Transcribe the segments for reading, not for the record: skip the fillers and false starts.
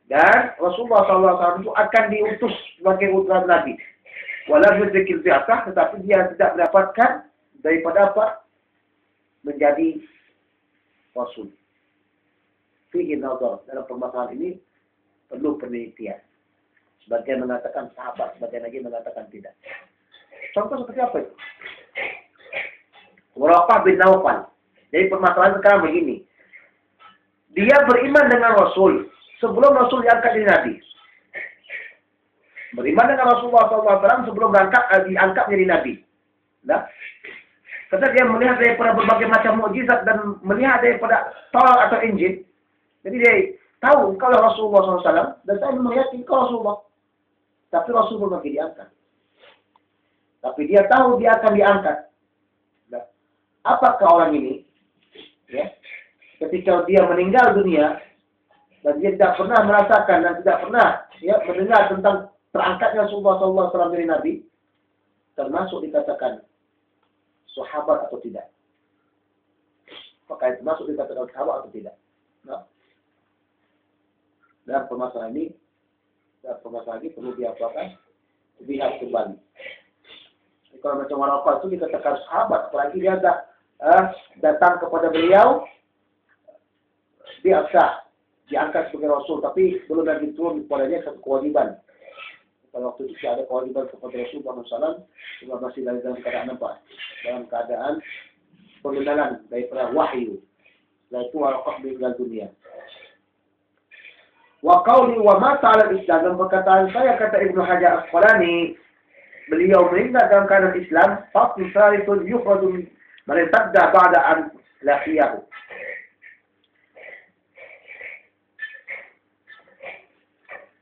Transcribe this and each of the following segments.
Dan Rasulullah SAW itu akan diutus sebagai utusan Nabi. Walau berzikir biasa, tetapi dia tidak mendapatkan daripada apa? Menjadi Rasul. Fihi nazar. Dalam permasalahan ini perlu penelitian. Sebagian mengatakan sahabat, sebagian lagi mengatakan tidak. Contoh seperti apa itu? Waraqah bin Nawfal. Jadi permasalahan sekarang begini. Dia beriman dengan Rasul sebelum Rasul diangkat jadi Nabi. Beriman dengan Rasulullah SAW sebelum diangkat menjadi Nabi. Nah, karena dia melihat daripada berbagai macam mukjizat dan melihat daripada Taurat atau Injil. Jadi dia tahu kalau Rasulullah SAW dan saya meyakini kalau Rasulullah. Tapi Rasulullah tidak diangkat. Tapi dia tahu dia akan diangkat. Nah, apakah orang ini, ya, ketika dia meninggal dunia dan dia tidak pernah merasakan dan tidak pernah mendengar tentang terangkatnya Rasulullah SAW dari Nabi, termasuk dikatakan sahabat atau tidak? Apakah termasuk dikatakan sahabat atau tidak? Nah, dan permasalahan ini perlu diapakan? Dilihat kembali. Kalau macam Waraqah itu dikatakan sahabat, apalagi dia datang kepada beliau, dia sah diangkat sebagai Rasul, tapi belum lagi turun kepadanya satu kewajiban. Pada waktu itu ada kewajiban kepada Rasulullah SAW, juga masih dalam keadaan apa? Dalam keadaan pengenalan daripada wahyu. Setelah itu Waraqah meninggal dunia. Wa qawli wa mata ala Islam, dalam perkataan saya, kata Ibnu Hajar Asqalani, beliau meninggal dalam keadaan Islam, faqih salihun yukhraju man irtadda ba'da an laqiyahu.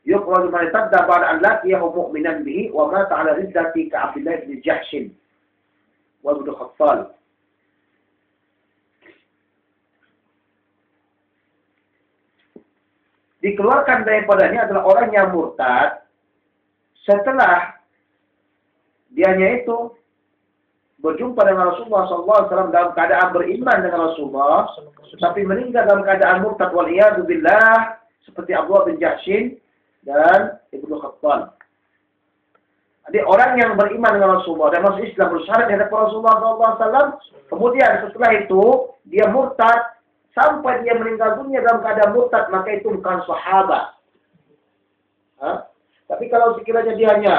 Yukhraju man irtadda ba'da an laqiyahu mu'minan bihi wa mata ala riddati ka Abdullah bin Jahsh wa Ibn Khattal. Dikeluarkan daripadanya adalah orang yang murtad setelah dianya itu berjumpa dengan Rasulullah SAW dalam keadaan beriman dengan Rasulullah, tetapi meninggal dalam keadaan murtad waliyadu billah, seperti Abdullah bin Jahshin dan Ibnu Khattal. Jadi orang yang beriman dengan Rasulullah dan masuk Islam bersyarat di hadapan Rasulullah SAW, kemudian setelah itu dia murtad sampai dia meninggal dunia dalam keadaan murtad, maka itu bukan sahabat. Tapi kalau sekiranya dia hanya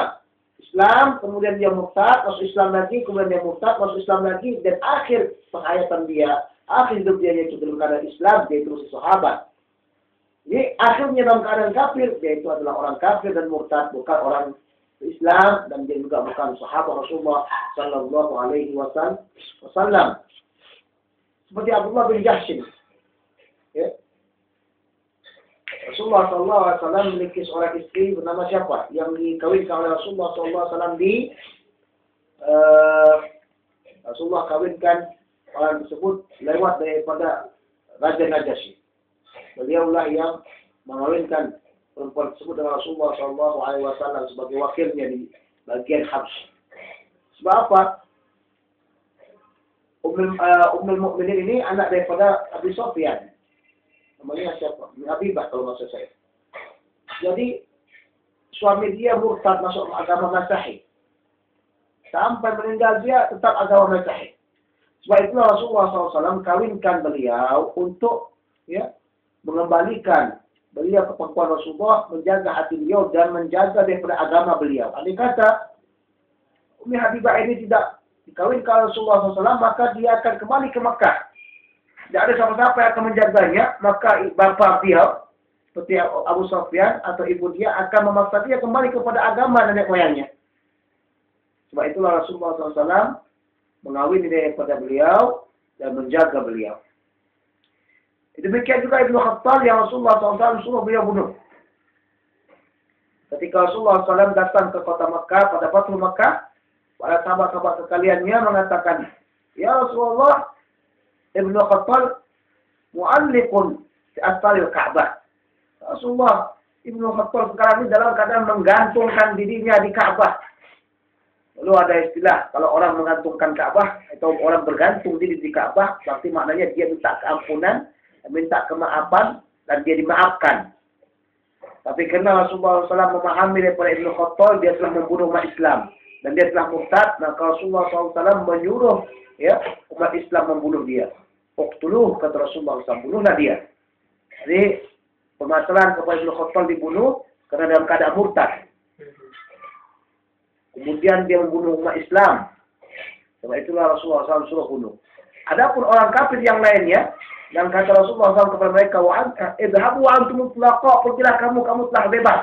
Islam, kemudian dia murtad, masuk Islam lagi, kemudian dia murtad, masuk Islam lagi, dan akhir penghayatan dia, akhir hidup dia itu dalam keadaan Islam, dia itu sahabat. Jadi akhirnya dalam keadaan kafir, dia itu adalah orang kafir dan murtad, bukan orang Islam, dan dia juga bukan sahabat Rasulullah Sallallahu Alaihi Wasallam. Seperti Abdullah bin Jahshin. Ya. Rasulullah SAW memiliki seorang istri bernama siapa? Yang dikawinkan oleh Rasulullah SAW Rasulullah kawinkan orang tersebut lewat daripada Raja Najasyi. Beliaulah yang mengawinkan perempuan tersebut dengan Rasulullah SAW sebagai wakilnya di bagian Habs. Sebab apa? Ummul Mukminin ini anak daripada Abi Sufyan. Namanya siapa? Habibah kalau maksud saya. Jadi suami dia murtad masuk agama Masehi. Sampai meninggal dia tetap agama Masehi. Sebab itulah Rasulullah SAW kawinkan beliau untuk mengembalikan beliau ke pangkuan Rasulullah, menjaga hati beliau dan menjaga daripada agama beliau. Andai kata Ummi Habibah ini tidak dikawinkan Rasulullah SAW, maka dia akan kembali ke Makkah. Tidak ada siapa-siapa yang akan menjaganya, maka bapa dia, seperti Abu Sufyan atau ibu dia, akan memaksa dia kembali kepada agama nenek moyangnya. Sebab itulah Rasulullah SAW mengawini daripada beliau dan menjaga beliau. Demikian juga Ibnu Khattal yang Rasulullah SAW suruh beliau bunuh. Ketika Rasulullah SAW datang ke kota Makkah, pada Fathul Makkah, para sahabat-sahabat sekaliannya mengatakan, "Ya Rasulullah, Ibnu Khattal mu'alliqun di asfalil Ka'bah." Rasulullah, Ibnu Khattal sekarang ini dalam keadaan menggantungkan dirinya di Ka'bah. Lalu ada istilah, kalau orang menggantungkan Ka'bah atau orang bergantung diri di Ka'bah, berarti maknanya dia minta keampunan, minta kemaafan, dan dia dimaafkan. Tapi karena Rasulullah SAW memahami daripada Ibnu Khattal, dia telah membunuh umat Islam. Dan dia telah murtad, maka Rasulullah SAW menyuruh ya umat Islam membunuh dia. Uqtuluh, kata Rasulullah SAW, bunuhlah dia. Jadi permasalahan kepada Ibnu Khattal dibunuh karena dalam keadaan murtad. Kemudian dia membunuh umat Islam. Sebab itulah Rasulullah SAW suruh bunuh. Adapun orang kafir yang lainnya, yang kata Rasulullah SAW kepada mereka, idhabu wa antum mutlaqa, pergilah kamu telah bebas.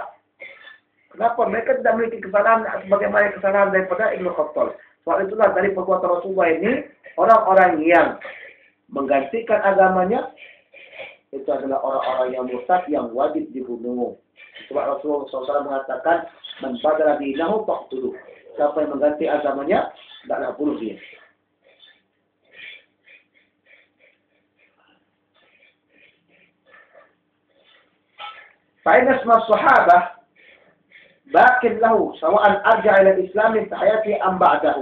Kenapa? Mereka tidak memiliki kesalahan sebagaimana kesalahan daripada Ibnu Khattal. Soal itulah dari perbuatan Rasulullah ini, orang-orang yang menggantikan agamanya, itu adalah orang-orang yang murtad yang wajib dibunuh. Sebab Rasulullah SAW mengatakan, man badala dinahu faqtuluh. Siapa yang mengganti agamanya, tidaklah bunuh dia. فإن اسم الصحابة باق له سواء أرجع إلى الإسلام في حياته أم بعده.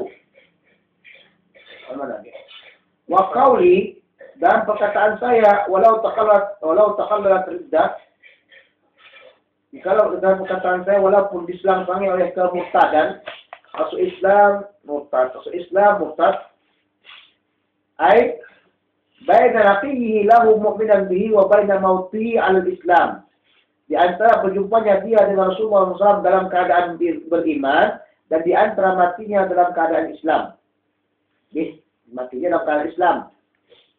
وقولي dan perkataan saya walau taqallalat riddah, kalau dalam perkataan saya walaupun diselangkangi oleh kemurtadan, masuk Islam murtad, ay baina laqihi lahu mu'minan bihi wa baina mautihi 'ala al-Islam. Di antara berjumpanya dia dengan Rasulullah SAW dalam keadaan beriman, dan di antara matinya dalam keadaan Islam. Matinya dalam keadaan Islam.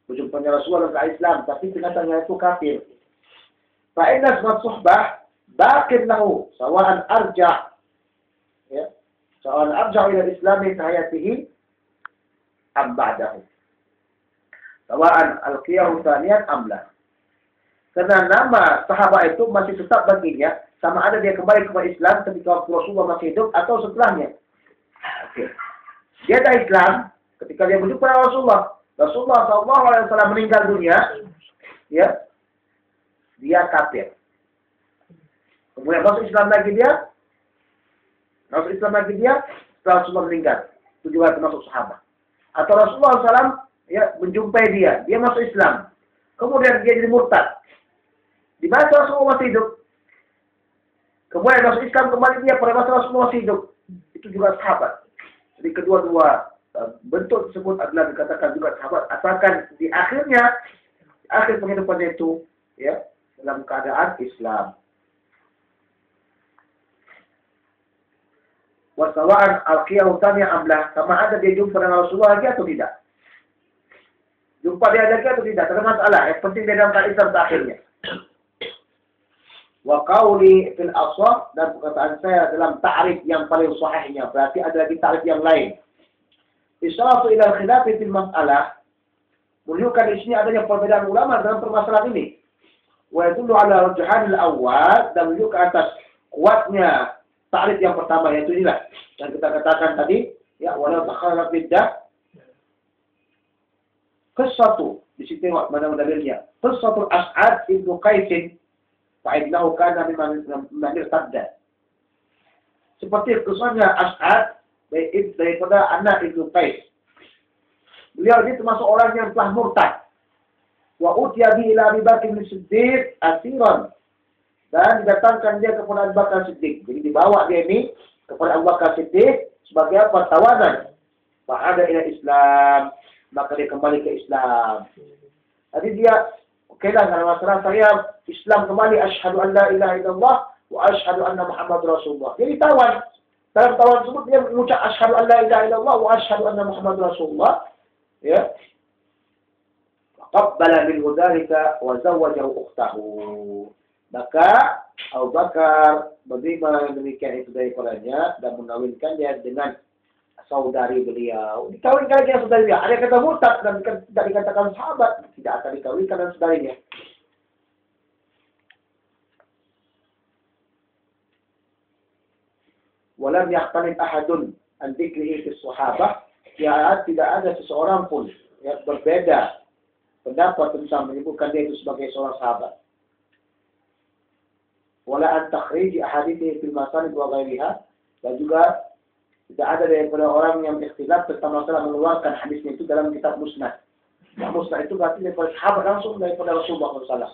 Berjumpanya Rasulullah dalam keadaan Islam, tapi ternyata itu kafir. Fa'inna asma suhbah baqin lahu sawa'an arja' ya, sawa'an arja' ila islami tahayatihi am ba'dahu. Sawa'an alqiyahu thaniyan am la. Karena nama sahabat itu masih tetap baginya, sama ada dia kembali kepada Islam ketika Rasulullah masih hidup atau setelahnya. Okay. Dia dah Islam ketika dia berjumpa dengan Rasulullah. Rasulullah SAW meninggal dunia, ya, dia kafir. Kemudian masuk Islam lagi dia, setelah Rasulullah meninggal. Itu juga termasuk sahabat. Atau Rasulullah SAW ya menjumpai dia masuk Islam. Kemudian dia jadi murtad. Di masa Rasulullah masih hidup. Kemudian masuk Islam kembali dia pada masa Rasulullah masih hidup. Itu juga sahabat. Jadi kedua-dua bentuk tersebut adalah dikatakan juga sahabat. Asalkan di akhir penghidupannya itu ya dalam keadaan Islam. Wasawa'an al-qiyahu thaniya amlah, sama ada dia jumpa dengan Rasulullah lagi atau tidak. Jumpa dia lagi atau tidak, tidak masalah. Yang penting dia dalam keadaan Islam akhirnya. Wa qawli fil aswab, dan perkataan saya dalam ta'rif yang paling sahihnya, berarti ada lagi ta'rif yang lain. Isyaratu ila al-khilafi fil mas'alah, menunjukkan di sini adanya perbedaan ulama dalam permasalahan ini. Wa yadullu ala rujhan al-awwal, dan menunjukkan atas kuatnya ta'rif yang pertama, yaitu inilah yang kita katakan tadi, ya walau takhallalat biddah. Qissatu, di situ tengok mana dalilnya. Qissatul As'ad ibnu Qais, fa'innahu kana mimman irtadda. Seperti kisahnya As'ad daripada anak Ibnu Qais. Beliau ini termasuk orang yang telah murtad. Wa utiya bi ila Abi Bakr Siddiq asiran. Dan didatangkan dia kepada Abu Bakar Siddiq. Jadi dibawa dia ini kepada Abu Bakar Siddiq sebagai apa? Tawanan. Fa'ada ila Islam. Maka dia kembali ke Islam. Jadi dia, okeylah, kalau masalah saya Islam kembali, asyhadu an la ilaha illallah wa asyhadu anna Muhammad Rasulullah. Jadi tawan. Dalam tawan tersebut dia mengucap asyhadu an la ilaha illallah wa asyhadu anna Muhammad Rasulullah. Ya. Qabbala minhu dzalika wa zawwajahu ukhtahu. Maka Abu Bakar menerima demikian itu daripadanya dan mengawinkannya dengan saudari beliau. Dikawinkan dengan saudari beliau. Ada kata murtad dan tidak dikatakan sahabat, tidak akan dikawinkan dengan saudarinya. Walam yahtanid ahadun an dzikrihi fi sahabah. Ya, tidak ada seseorang pun yang berbeda pendapat tentang menyebutkan dia itu sebagai seorang sahabat. Wala an takhrij ahadithi fil masanid wa ghairiha, dan juga tidak ada daripada orang yang ikhtilaf tentang masalah mengeluarkan hadisnya itu dalam kitab musnad. Nah, musnad itu berarti daripada sahabat langsung daripada Rasulullah SAW.